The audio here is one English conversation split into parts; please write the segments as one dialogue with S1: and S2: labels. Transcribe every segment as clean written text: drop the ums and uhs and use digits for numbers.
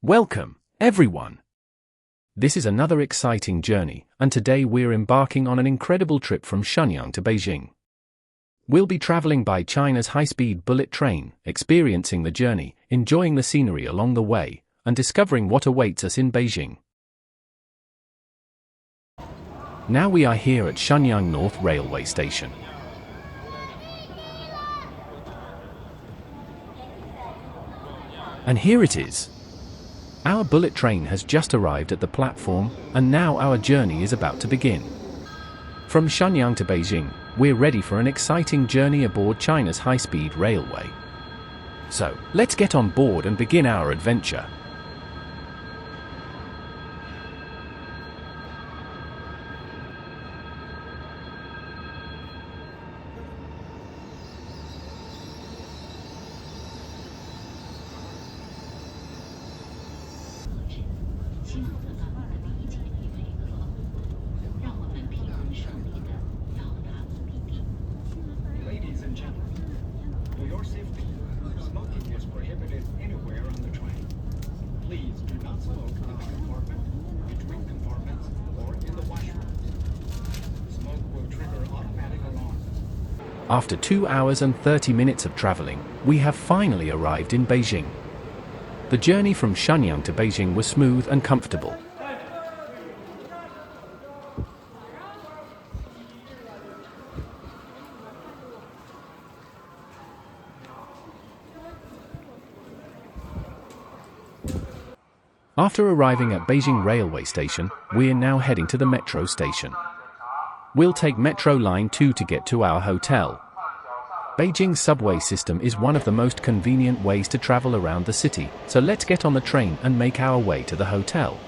S1: Welcome, everyone! This is another exciting journey, and today we're embarking on an incredible trip from Shenyang to Beijing. We'll be traveling by China's high-speed bullet train, experiencing the journey, enjoying the scenery along the way, and discovering what awaits us in Beijing. Now we are here at Shenyang North Railway Station. And here it is. Our bullet train has just arrived at the platform, and now our journey is about to begin. From Shenyang to Beijing, we're ready for an exciting journey aboard China's high-speed railway. So, let's get on board and begin our adventure.
S2: Ladies and gentlemen, for your safety, smoking is prohibited anywhere on the train. Please do not smoke in the compartment, between compartments, or in the washroom. Smoke will trigger automatic alarm.
S1: After 2 hours and 30 minutes of traveling, we have finally arrived in Beijing. The journey from Shenyang to Beijing was smooth and comfortable. After arriving at Beijing Railway Station, we're now heading to the metro station. We'll take Metro Line 2 to get to our hotel. Beijing's subway system is one of the most convenient ways to travel around the city, so let's get on the train and make our way to the hotel.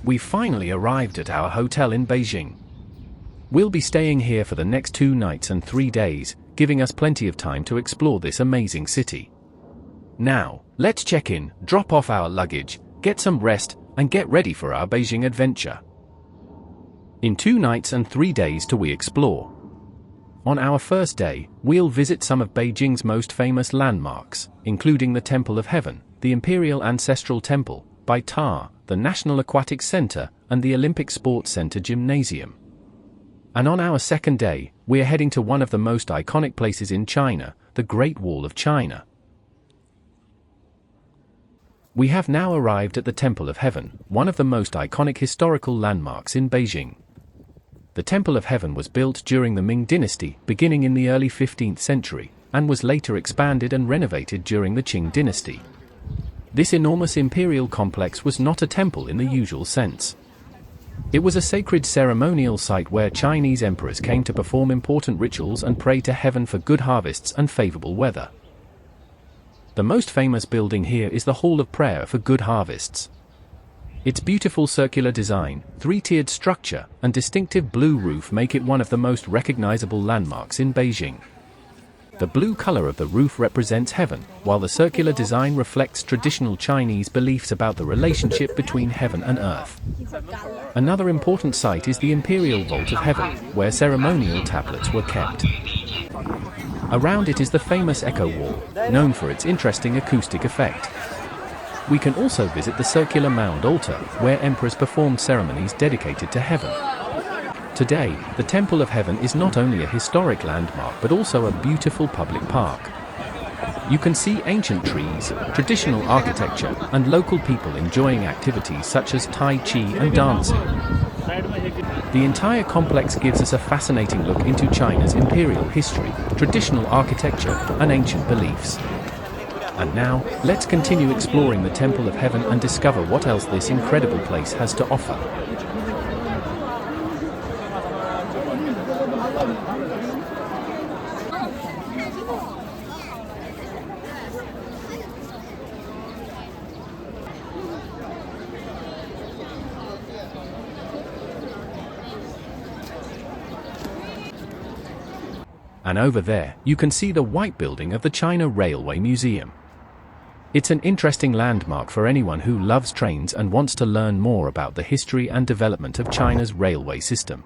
S1: We finally arrived at our hotel in Beijing. We'll be staying here for the next 2 nights and 3 days, giving us plenty of time to explore this amazing city. Now, let's check in, drop off our luggage, get some rest, and get ready for our Beijing adventure. In 2 nights and 3 days we explore. On our first day, we'll visit some of Beijing's most famous landmarks, including the Temple of Heaven, the Imperial Ancestral Temple, Baitar, the National Aquatic Center, and the Olympic Sports Center Gymnasium. And on our second day, we're heading to one of the most iconic places in China, the Great Wall of China. We have now arrived at the Temple of Heaven, one of the most iconic historical landmarks in Beijing. The Temple of Heaven was built during the Ming dynasty, beginning in the early 15th century, and was later expanded and renovated during the Qing dynasty. This enormous imperial complex was not a temple in the usual sense. It was a sacred ceremonial site where Chinese emperors came to perform important rituals and pray to heaven for good harvests and favorable weather. The most famous building here is the Hall of Prayer for Good Harvests. Its beautiful circular design, 3-tiered structure, and distinctive blue roof make it one of the most recognizable landmarks in Beijing. The blue color of the roof represents heaven, while the circular design reflects traditional Chinese beliefs about the relationship between heaven and earth. Another important site is the Imperial Vault of Heaven, where ceremonial tablets were kept. Around it is the famous Echo Wall, known for its interesting acoustic effect. We can also visit the circular mound altar, where emperors performed ceremonies dedicated to heaven. Today, the Temple of Heaven is not only a historic landmark but also a beautiful public park. You can see ancient trees, traditional architecture, and local people enjoying activities such as Tai Chi and dancing. The entire complex gives us a fascinating look into China's imperial history, traditional architecture, and ancient beliefs. And now, let's continue exploring the Temple of Heaven and discover what else this incredible place has to offer. And over there, you can see the white building of the China Railway Museum. It's an interesting landmark for anyone who loves trains and wants to learn more about the history and development of China's railway system.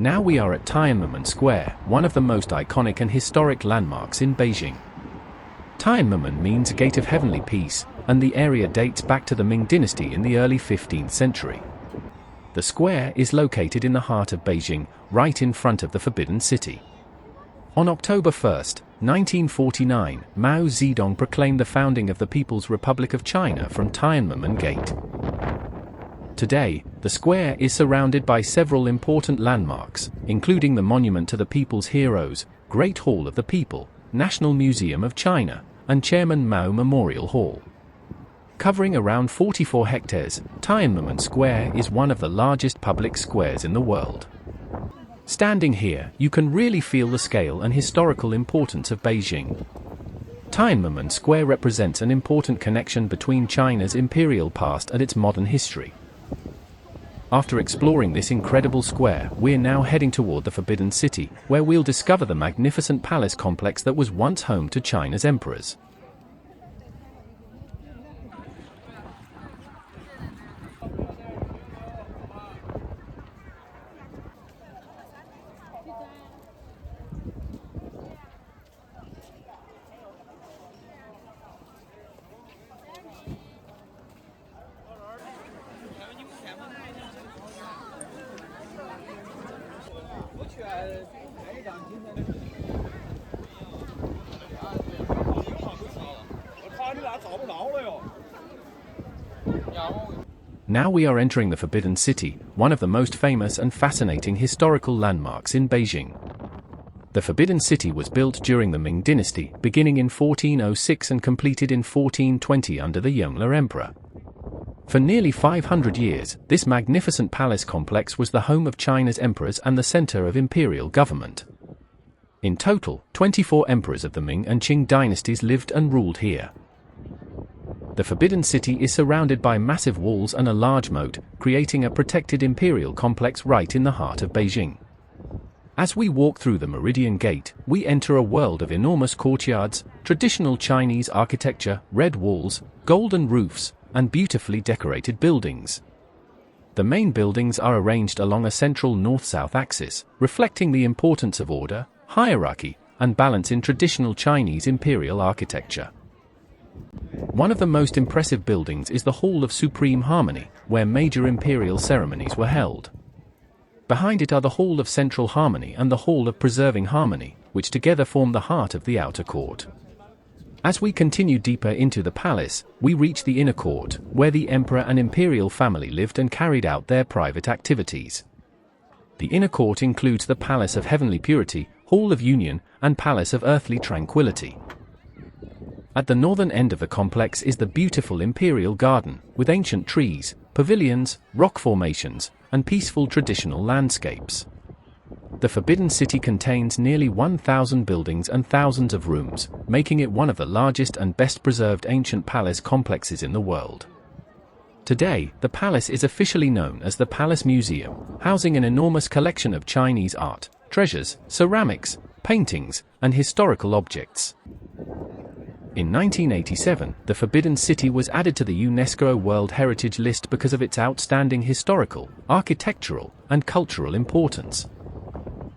S1: Now we are at Tiananmen Square, one of the most iconic and historic landmarks in Beijing. Tiananmen means Gate of Heavenly Peace, and the area dates back to the Ming dynasty in the early 15th century. The square is located in the heart of Beijing, right in front of the Forbidden City. On October 1, 1949, Mao Zedong proclaimed the founding of the People's Republic of China from Tiananmen Gate. Today, the square is surrounded by several important landmarks, including the Monument to the People's Heroes, Great Hall of the People, National Museum of China, and Chairman Mao Memorial Hall. Covering around 44 hectares, Tiananmen Square is one of the largest public squares in the world. Standing here, you can really feel the scale and historical importance of Beijing. Tiananmen Square represents an important connection between China's imperial past and its modern history. After exploring this incredible square, we're now heading toward the Forbidden City, where we'll discover the magnificent palace complex that was once home to China's emperors. Now we are entering the Forbidden City, one of the most famous and fascinating historical landmarks in Beijing. The Forbidden City was built during the Ming dynasty, beginning in 1406 and completed in 1420 under the Yongle Emperor. For nearly 500 years, this magnificent palace complex was the home of China's emperors and the center of imperial government. In total, 24 emperors of the Ming and Qing dynasties lived and ruled here. The Forbidden City is surrounded by massive walls and a large moat, creating a protected imperial complex right in the heart of Beijing. As we walk through the Meridian Gate, we enter a world of enormous courtyards, traditional Chinese architecture, red walls, golden roofs, and beautifully decorated buildings. The main buildings are arranged along a central north-south axis, reflecting the importance of order, hierarchy, and balance in traditional Chinese imperial architecture. One of the most impressive buildings is the Hall of Supreme Harmony, where major imperial ceremonies were held. Behind it are the Hall of Central Harmony and the Hall of Preserving Harmony, which together form the heart of the outer court. As we continue deeper into the palace, we reach the inner court, where the emperor and imperial family lived and carried out their private activities. The inner court includes the Palace of Heavenly Purity, Hall of Union, and Palace of Earthly Tranquility. At the northern end of the complex is the beautiful imperial garden, with ancient trees, pavilions, rock formations, and peaceful traditional landscapes. The Forbidden City contains nearly 1,000 buildings and thousands of rooms, making it one of the largest and best-preserved ancient palace complexes in the world. Today, the palace is officially known as the Palace Museum, housing an enormous collection of Chinese art, treasures, ceramics, paintings, and historical objects. In 1987, the Forbidden City was added to the UNESCO World Heritage List because of its outstanding historical, architectural, and cultural importance.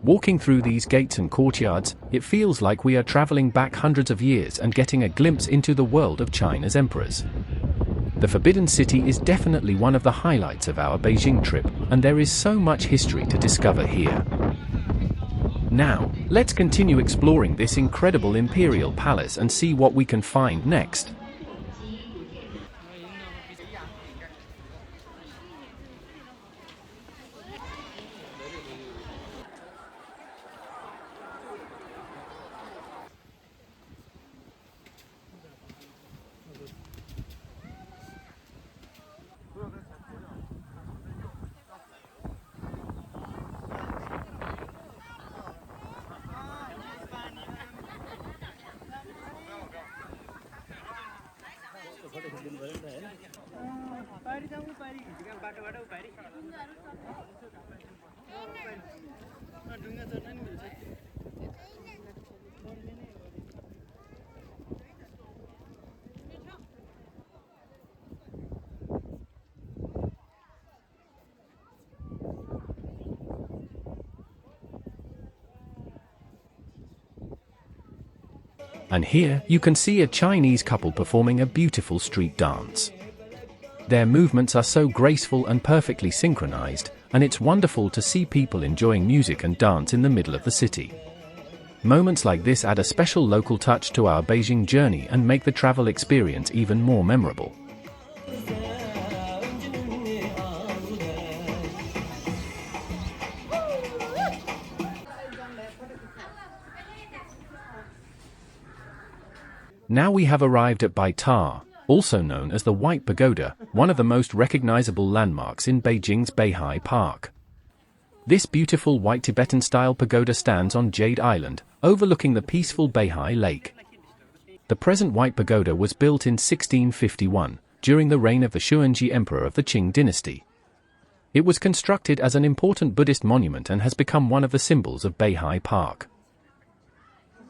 S1: Walking through these gates and courtyards, it feels like we are traveling back hundreds of years and getting a glimpse into the world of China's emperors. The Forbidden City is definitely one of the highlights of our Beijing trip, and there is so much history to discover here. Now, let's continue exploring this incredible imperial palace and see what we can find next. And here, you can see a Chinese couple performing a beautiful street dance. Their movements are so graceful and perfectly synchronized, and it's wonderful to see people enjoying music and dance in the middle of the city. Moments like this add a special local touch to our Beijing journey and make the travel experience even more memorable. Now we have arrived at Baitar, also known as the White Pagoda, one of the most recognizable landmarks in Beijing's Beihai Park. This beautiful white Tibetan-style pagoda stands on Jade Island, overlooking the peaceful Beihai Lake. The present White Pagoda was built in 1651, during the reign of the Xuanji Emperor of the Qing dynasty. It was constructed as an important Buddhist monument and has become one of the symbols of Beihai Park.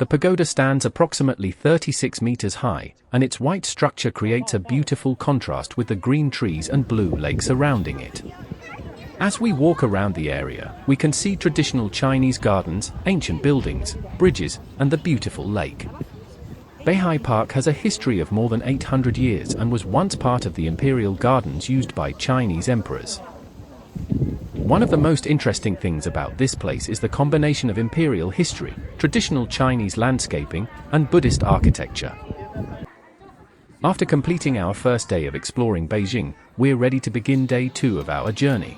S1: The pagoda stands approximately 36 meters high, and its white structure creates a beautiful contrast with the green trees and blue lake surrounding it. As we walk around the area, we can see traditional Chinese gardens, ancient buildings, bridges, and the beautiful lake. Beihai Park has a history of more than 800 years and was once part of the imperial gardens used by Chinese emperors. One of the most interesting things about this place is the combination of imperial history, traditional Chinese landscaping, and Buddhist architecture. After completing our first day of exploring Beijing, we're ready to begin day 2 of our journey.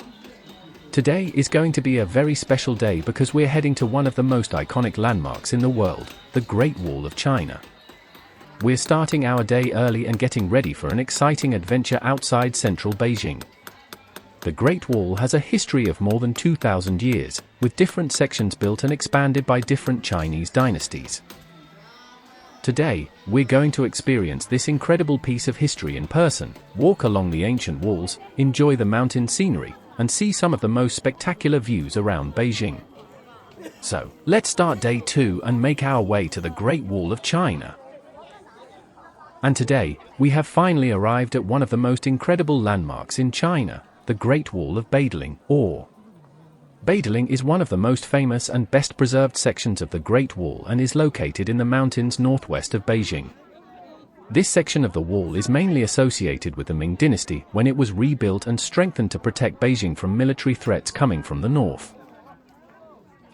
S1: Today is going to be a very special day because we're heading to one of the most iconic landmarks in the world, the Great Wall of China. We're starting our day early and getting ready for an exciting adventure outside central Beijing. The Great Wall has a history of more than 2,000 years, with different sections built and expanded by different Chinese dynasties. Today, we're going to experience this incredible piece of history in person, walk along the ancient walls, enjoy the mountain scenery, and see some of the most spectacular views around Beijing. So, let's start day 2 and make our way to the Great Wall of China. And today, we have finally arrived at one of the most incredible landmarks in China, the Great Wall of Beidling, or Beidling is one of the most famous and best preserved sections of the Great Wall and is located in the mountains northwest of Beijing. This section of the wall is mainly associated with the Ming dynasty when it was rebuilt and strengthened to protect Beijing from military threats coming from the north.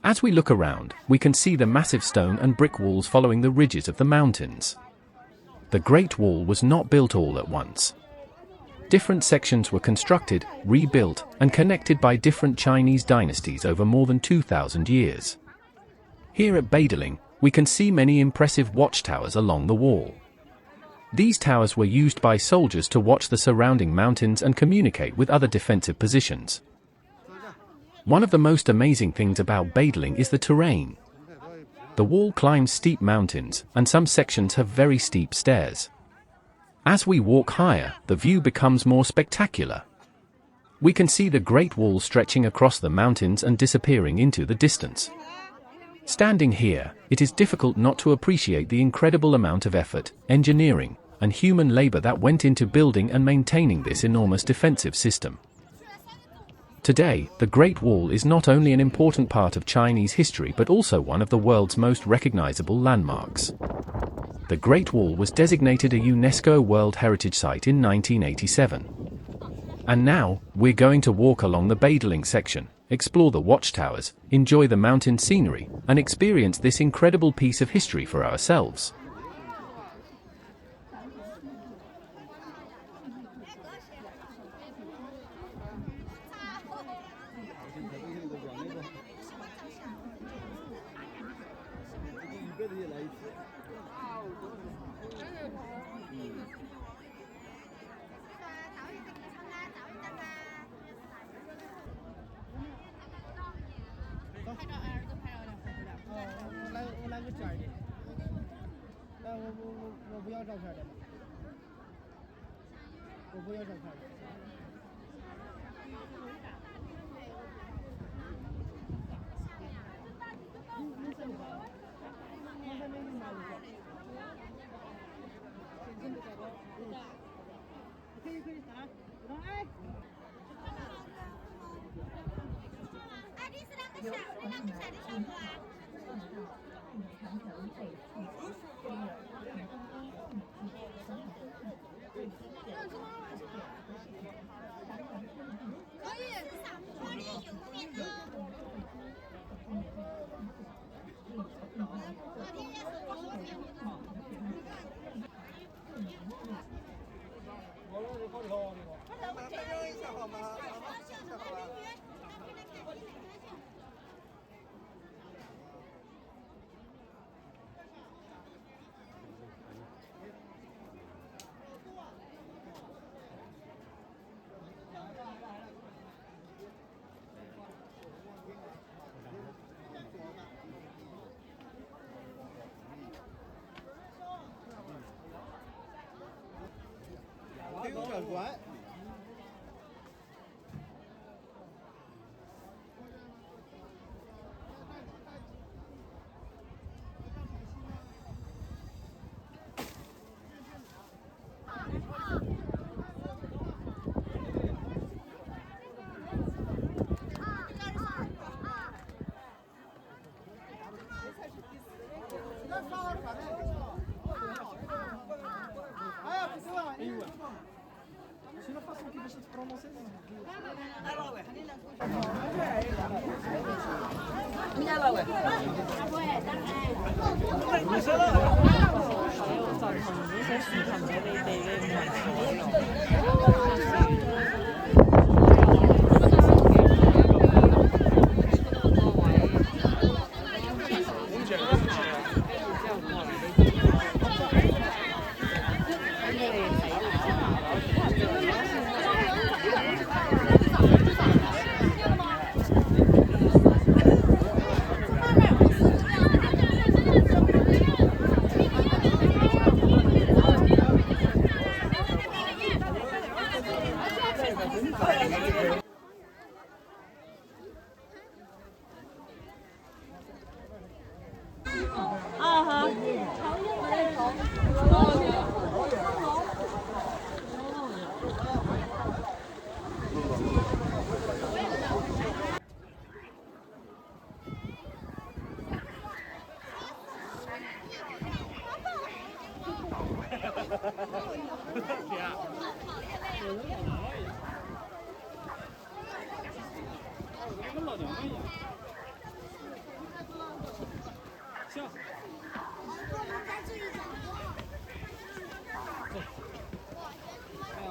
S1: As we look around, we can see the massive stone and brick walls following the ridges of the mountains. The Great Wall was not built all at once. Different sections were constructed, rebuilt, and connected by different Chinese dynasties over more than 2,000 years. Here at Beidling, we can see many impressive watchtowers along the wall. These towers were used by soldiers to watch the surrounding mountains and communicate with other defensive positions. One of the most amazing things about Beidling is the terrain. The wall climbs steep mountains, and some sections have very steep stairs. As we walk higher, the view becomes more spectacular. We can see the Great Wall stretching across the mountains and disappearing into the distance. Standing here, it is difficult not to appreciate the incredible amount of effort, engineering, and human labor that went into building and maintaining this enormous defensive system. Today, the Great Wall is not only an important part of Chinese history but also one of the world's most recognizable landmarks. The Great Wall was designated a UNESCO World Heritage Site in 1987. And now, we're going to walk along the Beidling section, explore the watchtowers, enjoy the mountain scenery, and experience this incredible piece of history for ourselves.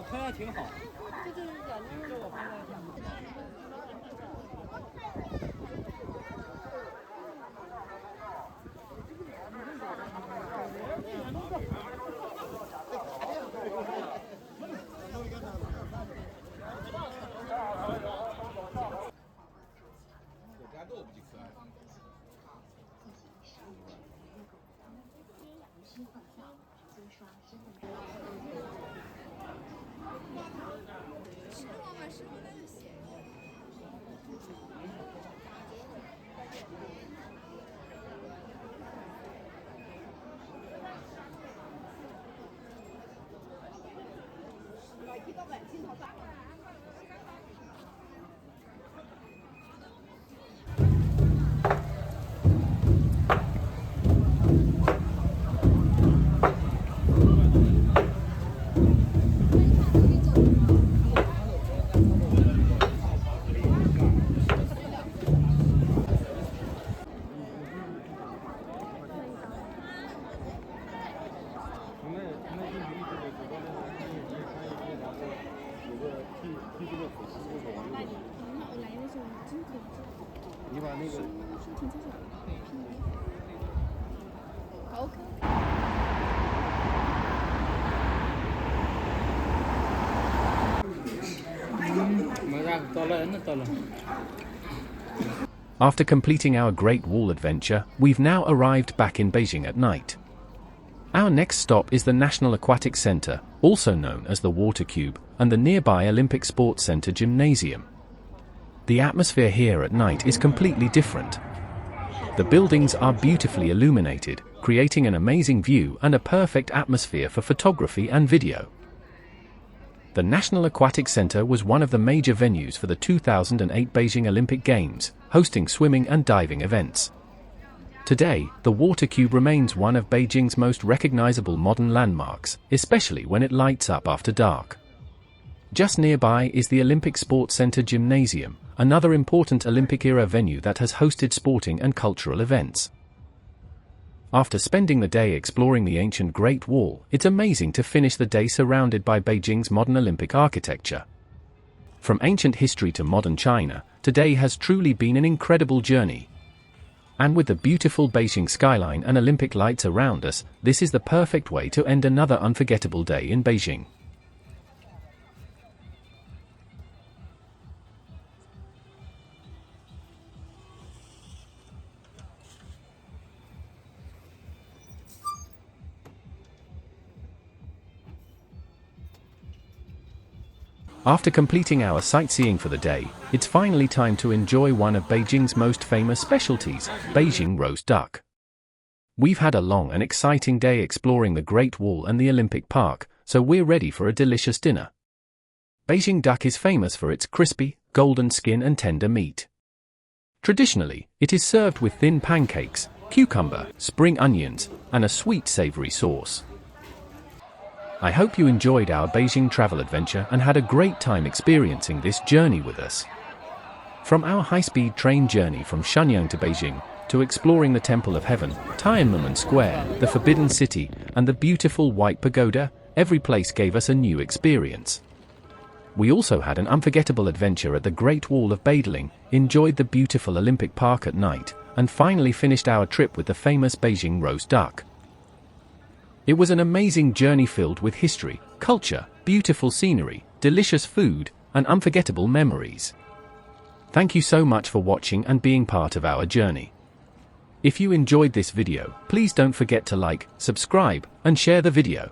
S3: 拍的挺好。
S4: 你把那个。
S1: After completing our Great Wall adventure, we've now arrived back in Beijing at night. Our next stop is the National Aquatic Center, also known as the Water Cube, and the nearby Olympic Sports Center Gymnasium. The atmosphere here at night is completely different. The buildings are beautifully illuminated, creating an amazing view and a perfect atmosphere for photography and video. The National Aquatic Center was one of the major venues for the 2008 Beijing Olympic Games, hosting swimming and diving events. Today, the water cube remains one of Beijing's most recognizable modern landmarks, especially when it lights up after dark. Just nearby is the Olympic Sports Center Gymnasium, another important Olympic-era venue that has hosted sporting and cultural events. After spending the day exploring the ancient Great Wall, it's amazing to finish the day surrounded by Beijing's modern Olympic architecture. From ancient history to modern China, today has truly been an incredible journey. And with the beautiful Beijing skyline and Olympic lights around us, this is the perfect way to end another unforgettable day in Beijing. After completing our sightseeing for the day, it's finally time to enjoy one of Beijing's most famous specialties, Beijing roast duck. We've had a long and exciting day exploring the Great Wall and the Olympic Park, so we're ready for a delicious dinner. Beijing duck is famous for its crispy, golden skin and tender meat. Traditionally, it is served with thin pancakes, cucumber, spring onions, and a sweet savory sauce. I hope you enjoyed our Beijing travel adventure and had a great time experiencing this journey with us. From our high-speed train journey from Shenyang to Beijing, to exploring the Temple of Heaven, Tiananmen Square, the Forbidden City, and the beautiful White Pagoda, every place gave us a new experience. We also had an unforgettable adventure at the Great Wall of Beijing, enjoyed the beautiful Olympic Park at night, and finally finished our trip with the famous Beijing roast duck. It was an amazing journey filled with history, culture, beautiful scenery, delicious food, and unforgettable memories. Thank you so much for watching and being part of our journey. If you enjoyed this video, please don't forget to like, subscribe, and share the video.